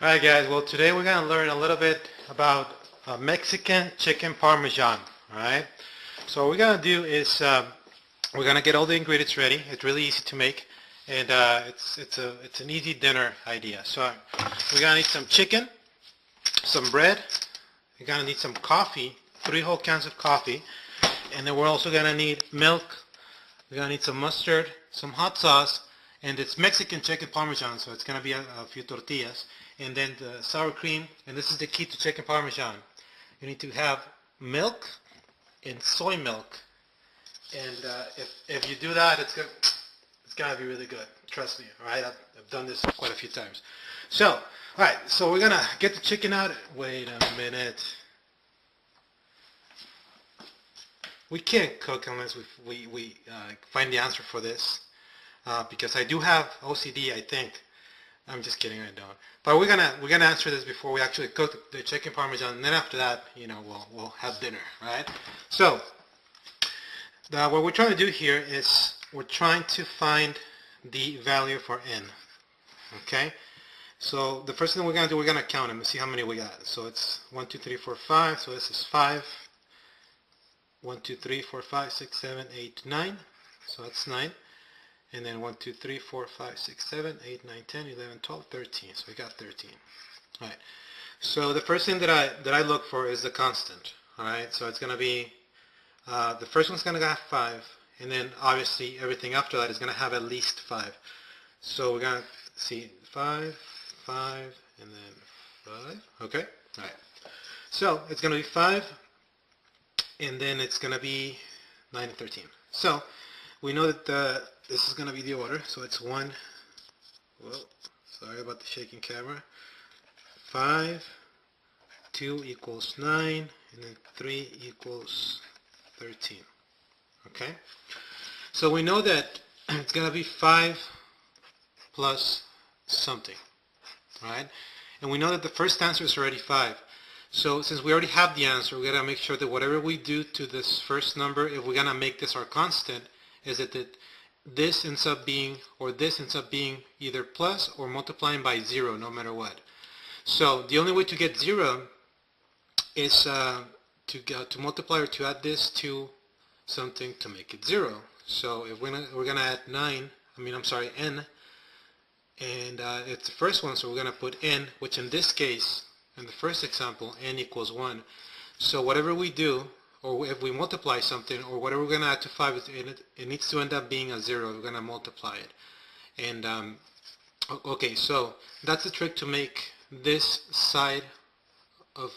Alright guys, well today we're going to learn a little bit about Mexican chicken parmesan. Alright, so what we're going to do is we're going to get all the ingredients ready. It's really easy to make, and it's an easy dinner idea. So we're going to need some chicken, some bread, we're going to need some coffee, 3 whole cans of coffee, and then we're also going to need milk, we're going to need some mustard, some hot sauce, and it's Mexican chicken parmesan, so it's going to be a few tortillas, and then the sour cream, and this is the key to chicken parmesan. You need to have milk and soy milk, and if you do that, it's gonna be really good. Trust me. All right, I've done this quite a few times. So, all right, so we're gonna get the chicken out. Wait a minute. We can't cook unless we find the answer for this, because I do have OCD, I think. I'm just kidding, I don't. But we're gonna answer this before we actually cook the chicken parmesan, and then after that, you know, we'll have dinner, right? So, what we're trying to do here is we're trying to find the value for n. Okay. So the first thing we're gonna do, we're gonna count them and see how many we got. So it's 1, 2, 3, 4, 5. So this is 5. 1, 2, 3, 4, 5, 6, 7, 8, 9. So that's 9. And then 1, 2, 3, 4, 5, 6, 7, 8, 9, 10, 11, 12, 13. So we got 13. All right. So the first thing that I look for is the constant. All right. So it's going to be the first one's going to have 5, and then obviously everything after that is going to have at least 5. So we're going to see 5, 5, and then 5. Okay. All right. So it's going to be 5, and then it's going to be 9 and 13. So we know that this is going to be the order, so it's 1, whoa, sorry about the shaking camera, 5, 2 equals 9, and then 3 equals 13, okay? So we know that it's going to be 5 plus something, right? And we know that the first answer is already 5. So since we already have the answer, we got to make sure that whatever we do to this first number, if we're going to make this our constant, is that this ends up being, or this ends up being either plus or multiplying by 0 no matter what. So the only way to get 0 is to multiply or to add this to something to make it 0. So if we're gonna add n, and it's the first one, so we're gonna put n, which in this case, in the first example, n equals 1. So whatever we do, or if we multiply something, or whatever we're going to add to 5, it needs to end up being a 0. We're going to multiply it. And, okay, so that's the trick to make this side of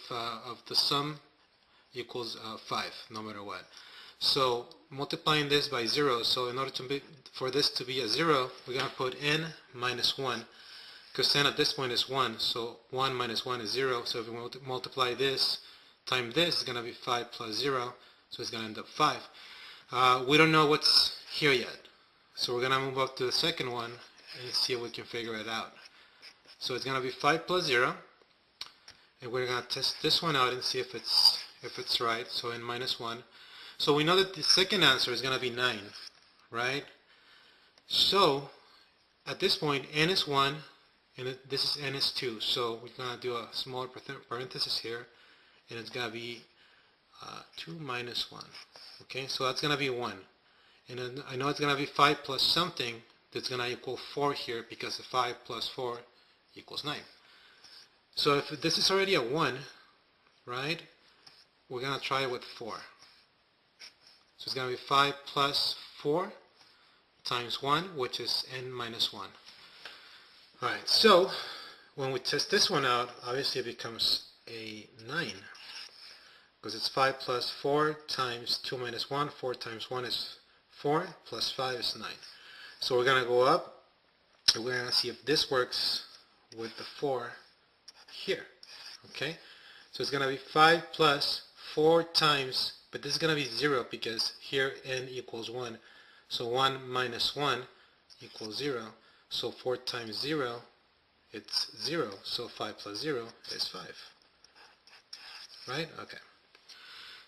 the sum equals 5, no matter what. So multiplying this by 0, so in order for this to be a 0, we're going to put n minus 1, because n at this point is 1, so 1 minus 1 is 0, so if we multiply this times this, is going to be 5 plus 0, so it's going to end up 5. We don't know what's here yet, so we're going to move up to the second one and see if we can figure it out. So it's going to be 5 plus 0, and we're going to test this one out and see if it's right, so n minus 1. So we know that the second answer is going to be 9, right? So at this point, n is 1, and this is n is 2, so we're going to do a small parenthesis here, and it's going to be 2 minus 1. Okay, so that's going to be 1. And then I know it's going to be 5 plus something that's going to equal 4 here, because the 5 plus 4 equals 9. So if this is already a 1, right, we're going to try it with 4. So it's going to be 5 plus 4 times 1, which is n minus 1. Alright, so when we test this one out, obviously it becomes a 9. Because it's 5 plus 4 times 2 minus 1. 4 times 1 is 4, plus 5 is 9. So we're going to go up, and we're going to see if this works with the 4 here. Okay? So it's going to be 5 plus 4 times, but this is going to be 0, because here n equals 1. So 1 minus 1 equals 0. So 4 times 0, it's 0. So 5 plus 0 is 5. Right? Okay.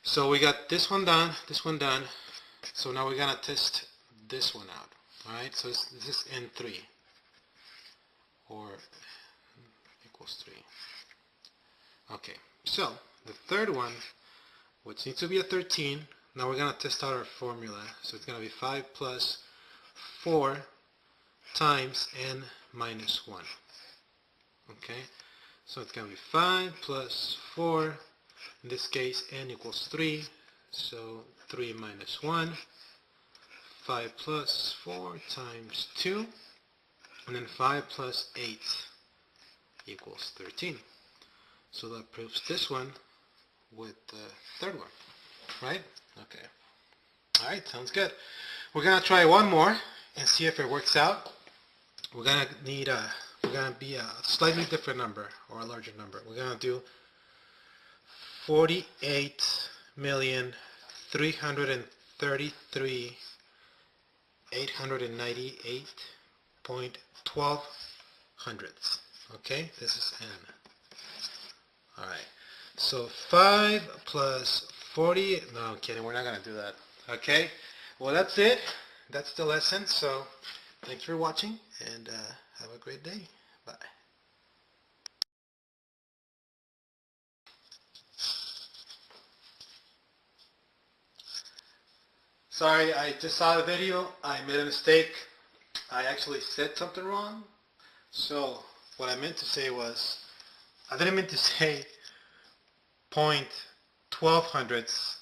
So we got this one done, this one done. So now we're going to test this one out. Alright, so this is N3, or equals 3. Okay, so the third one, which needs to be a 13, now we're going to test out our formula. So it's going to be 5 plus 4 times n minus 1. Okay, so it's going to be 5 plus 4, in this case n equals 3, so 3 minus 1, 5 plus 4 times 2, and then 5 plus 8 equals 13. So that proves this one with the third one, right? Okay. Alright, sounds good. We're going to try one more and see if it works out. We're going to need we're going to be a slightly different number or a larger number. We're going to do 48,333,898.12 hundredths. Okay, this is n. Alright, so 5 plus 40, no, I'm kidding, we're not going to do that. Okay, well that's it. That's the lesson. So thanks for watching and have a great day. Bye. Sorry, I just saw the video. I made a mistake. I actually said something wrong. So what I meant to say was, I didn't mean to say 0.12 hundredths.